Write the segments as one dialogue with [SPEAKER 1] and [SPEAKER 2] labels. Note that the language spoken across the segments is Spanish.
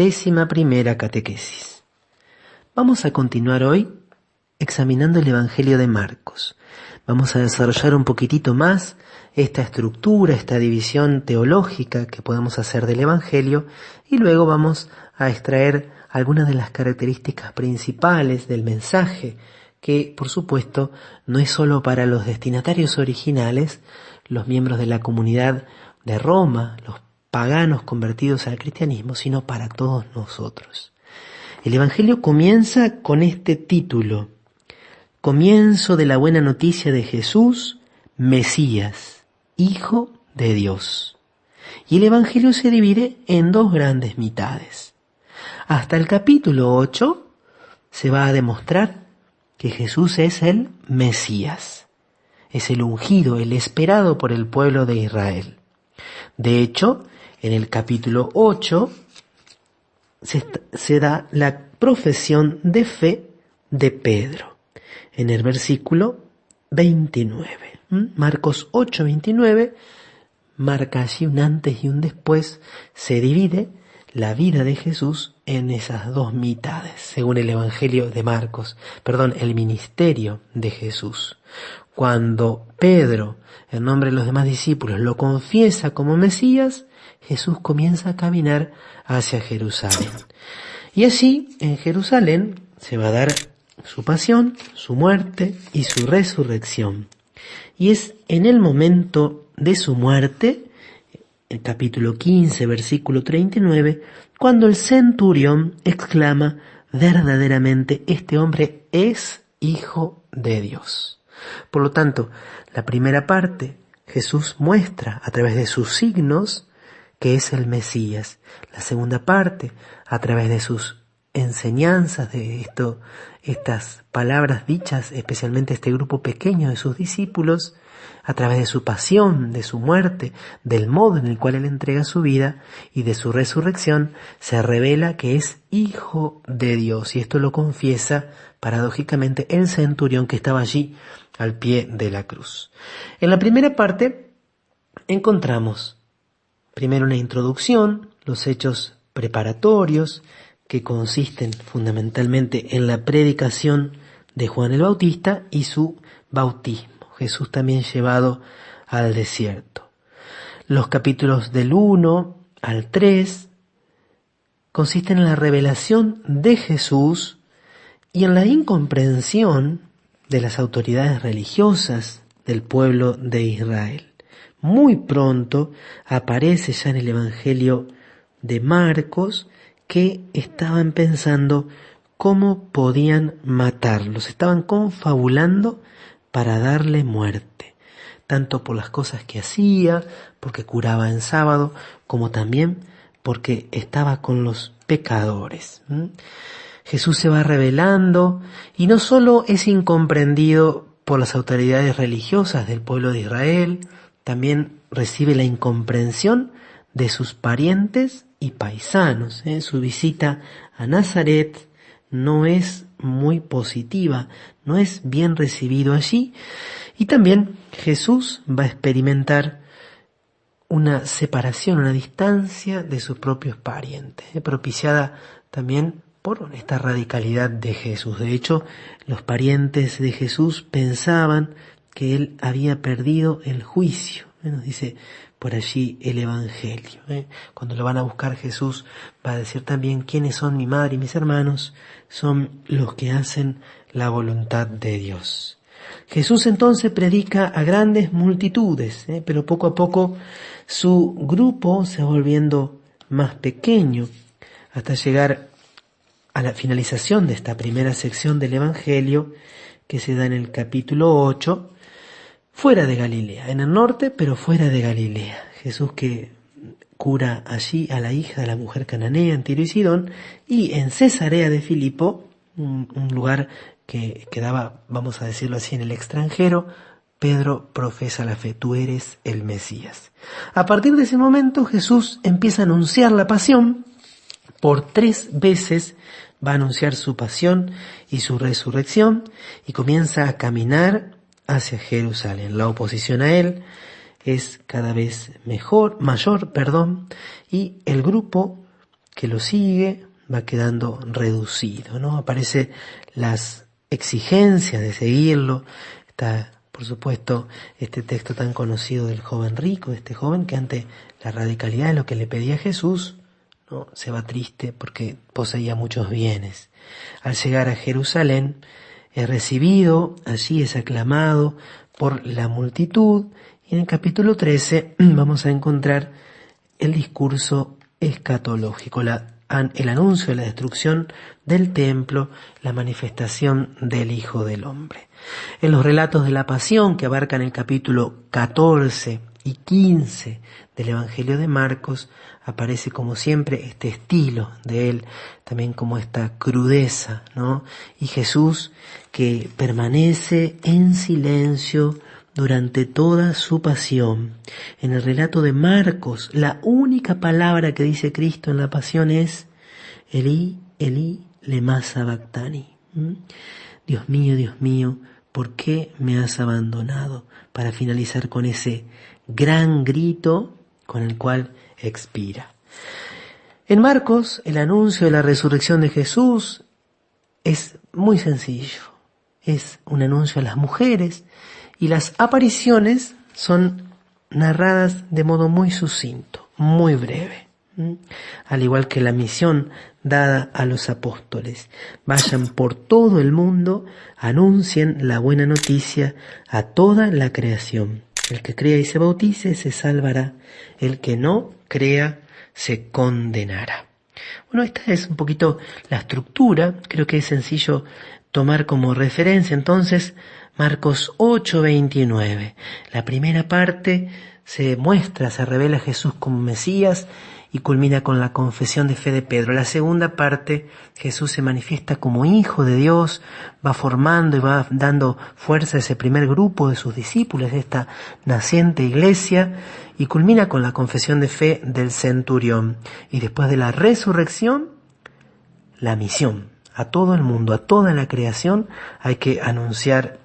[SPEAKER 1] 11ª catequesis. Vamos a continuar hoy examinando el Evangelio de Marcos. Vamos a desarrollar un poquitito más esta estructura, esta división teológica que podemos hacer del Evangelio, y luego vamos a extraer algunas de las características principales del mensaje, que por supuesto no es solo para los destinatarios originales, los miembros de la comunidad de Roma, los paganos convertidos al cristianismo, sino para todos nosotros. El Evangelio comienza con este título: Comienzo de la buena noticia de Jesús, Mesías, Hijo de Dios. Y el Evangelio se divide en dos grandes mitades. Hasta el capítulo 8 se va a demostrar que Jesús es el Mesías, es el ungido, el esperado por el pueblo de Israel. De hecho, en el capítulo 8 se da la profesión de fe de Pedro, en el versículo 29. Marcos 8:29 marca allí un antes y un después, se divide la vida de Jesús en esas dos mitades, según el Evangelio de Marcos, el ministerio de Jesús. Cuando Pedro, en nombre de los demás discípulos, lo confiesa como Mesías, Jesús comienza a caminar hacia Jerusalén. Y allí, en Jerusalén, se va a dar su pasión, su muerte y su resurrección. Y es en el momento de su muerte, el capítulo 15, versículo 39, cuando el centurión exclama: verdaderamente este hombre es Hijo de Dios. Por lo tanto, la primera parte, Jesús muestra a través de sus signos que es el Mesías. La segunda parte, a través de sus enseñanzas, de estas palabras dichas, especialmente este grupo pequeño de sus discípulos, a través de su pasión, de su muerte, del modo en el cual él entrega su vida y de su resurrección, se revela que es Hijo de Dios. Y esto lo confiesa, paradójicamente, el centurión que estaba allí al pie de la cruz. En la primera parte encontramos primero una introducción, los hechos preparatorios, que consisten fundamentalmente en la predicación de Juan el Bautista y su bautismo. Jesús también llevado al desierto. Los capítulos del 1 al 3 consisten en la revelación de Jesús y en la incomprensión de las autoridades religiosas del pueblo de Israel. Muy pronto aparece ya en el Evangelio de Marcos que estaban pensando cómo podían matarlos, estaban confabulando para darle muerte, tanto por las cosas que hacía, porque curaba en sábado, como también porque estaba con los pecadores. Jesús se va revelando y no solo es incomprendido por las autoridades religiosas del pueblo de Israel, también recibe la incomprensión de sus parientes y paisanos. Su visita a Nazaret no es muy positiva, no es bien recibido allí, y también Jesús va a experimentar una separación, una distancia de sus propios parientes, propiciada también por esta radicalidad de Jesús. De hecho, los parientes de Jesús pensaban que él había perdido el juicio. Nos dice por allí el Evangelio. Cuando lo van a buscar, Jesús va a decir también: ¿quiénes son mi madre y mis hermanos? Son los que hacen la voluntad de Dios. Jesús entonces predica a grandes multitudes, pero poco a poco su grupo se va volviendo más pequeño, hasta llegar a la finalización de esta primera sección del Evangelio, que se da en el capítulo 8, fuera de Galilea, en el norte, pero fuera de Galilea. Jesús que cura allí a la hija de la mujer cananea en Tiro y Sidón, y en Cesarea de Filipo, un lugar que quedaba, vamos a decirlo así, en el extranjero, Pedro profesa la fe: tú eres el Mesías. A partir de ese momento Jesús empieza a anunciar la pasión. Por 3 veces va a anunciar su pasión y su resurrección, y comienza a caminar hacia Jerusalén. La oposición a él es cada vez mayor, y el grupo que lo sigue va quedando reducido, ¿no? Aparecen las exigencias de seguirlo. Está, por supuesto, este texto tan conocido del joven rico, de este joven que ante la radicalidad de lo que le pedía Jesús, ¿no?, se va triste porque poseía muchos bienes. Al llegar a Jerusalén, es recibido, allí es aclamado por la multitud, y en el capítulo 13 vamos a encontrar el discurso escatológico, el anuncio de la destrucción del templo, la manifestación del Hijo del Hombre. En los relatos de la pasión que abarcan el capítulo 14 y 15 del Evangelio de Marcos, aparece como siempre este estilo de él, también como esta crudeza, ¿no? Y Jesús que permanece en silencio durante toda su pasión. En el relato de Marcos, la única palabra que dice Cristo en la pasión es Elí, Elí, lema sabactani. Dios mío, ¿por qué me has abandonado? Para finalizar con ese gran grito con el cual expira. En Marcos, el anuncio de la resurrección de Jesús es muy sencillo. Es un anuncio a las mujeres y las apariciones son narradas de modo muy sucinto, muy breve. Al igual que la misión dada a los apóstoles. Vayan por todo el mundo, anuncien la buena noticia a toda la creación. El que crea y se bautice se salvará. El que no crea se condenará. Bueno, esta es un poquito la estructura. Creo que es sencillo tomar como referencia entonces Marcos 8:29. La primera parte se revela a Jesús como Mesías y culmina con la confesión de fe de Pedro. La segunda parte, Jesús se manifiesta como Hijo de Dios, va formando y va dando fuerza a ese primer grupo de sus discípulos, de esta naciente iglesia, y culmina con la confesión de fe del centurión. Y después de la resurrección, la misión. A todo el mundo, a toda la creación, hay que anunciar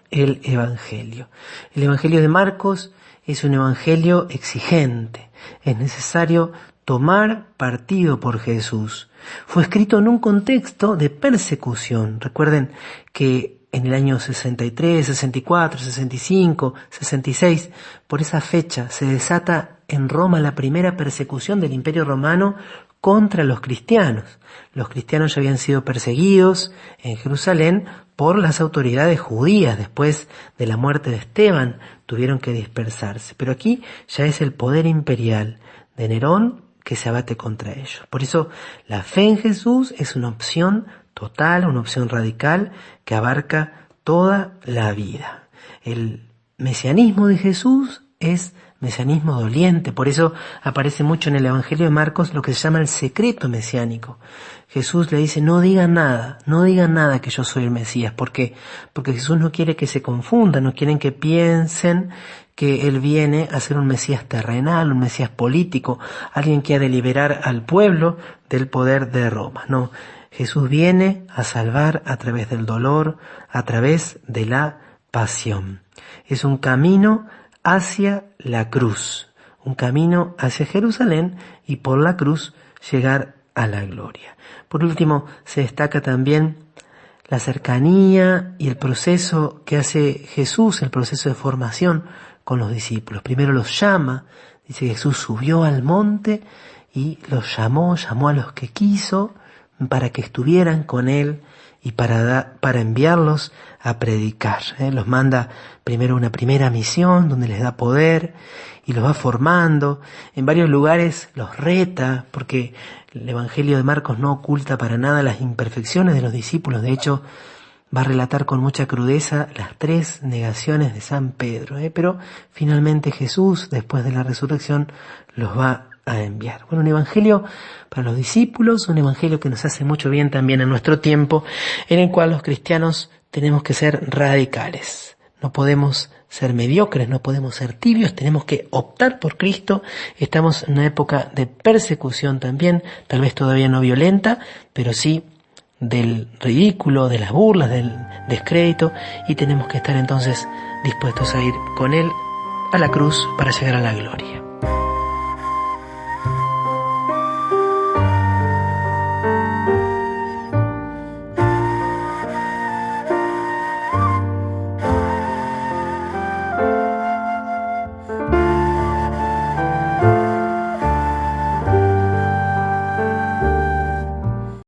[SPEAKER 1] el Evangelio. El Evangelio de Marcos es un evangelio exigente. Es necesario tomar partido por Jesús. Fue escrito en un contexto de persecución. Recuerden que en el año 63, 64, 65, 66, por esa fecha se desata en Roma la primera persecución del Imperio Romano contra los cristianos. Los cristianos ya habían sido perseguidos en Jerusalén por las autoridades judías. Después de la muerte de Esteban tuvieron que dispersarse. Pero aquí ya es el poder imperial de Nerón que se abate contra ellos. Por eso la fe en Jesús es una opción total, una opción radical que abarca toda la vida. El mesianismo de Jesús es mesianismo doliente, por eso aparece mucho en el Evangelio de Marcos lo que se llama el secreto mesiánico. Jesús le dice, no digan nada que yo soy el Mesías. ¿Por qué? Porque Jesús no quiere que se confundan, no quieren que piensen que Él viene a ser un Mesías terrenal, un Mesías político, alguien que ha de liberar al pueblo del poder de Roma. No, Jesús viene a salvar a través del dolor, a través de la pasión. Es un camino hacia la cruz, un camino hacia Jerusalén y por la cruz llegar a la gloria. Por último, se destaca también la cercanía y el proceso que hace Jesús, el proceso de formación con los discípulos. Primero los llama, dice que Jesús subió al monte y los llamó a los que quiso para que estuvieran con Él y para enviarlos a predicar. Los manda primero a una primera misión donde les da poder y los va formando. En varios lugares los reta porque el Evangelio de Marcos no oculta para nada las imperfecciones de los discípulos. De hecho, va a relatar con mucha crudeza las 3 negaciones de San Pedro. Pero finalmente Jesús, después de la resurrección, los va a enviar. Bueno, un evangelio para los discípulos, un evangelio que nos hace mucho bien también en nuestro tiempo, en el cual los cristianos tenemos que ser radicales. No podemos ser mediocres, no podemos ser tibios, tenemos que optar por Cristo. Estamos en una época de persecución también, tal vez todavía no violenta, pero sí del ridículo, de las burlas, del descrédito, y tenemos que estar entonces dispuestos a ir con Él a la cruz para llegar a la gloria.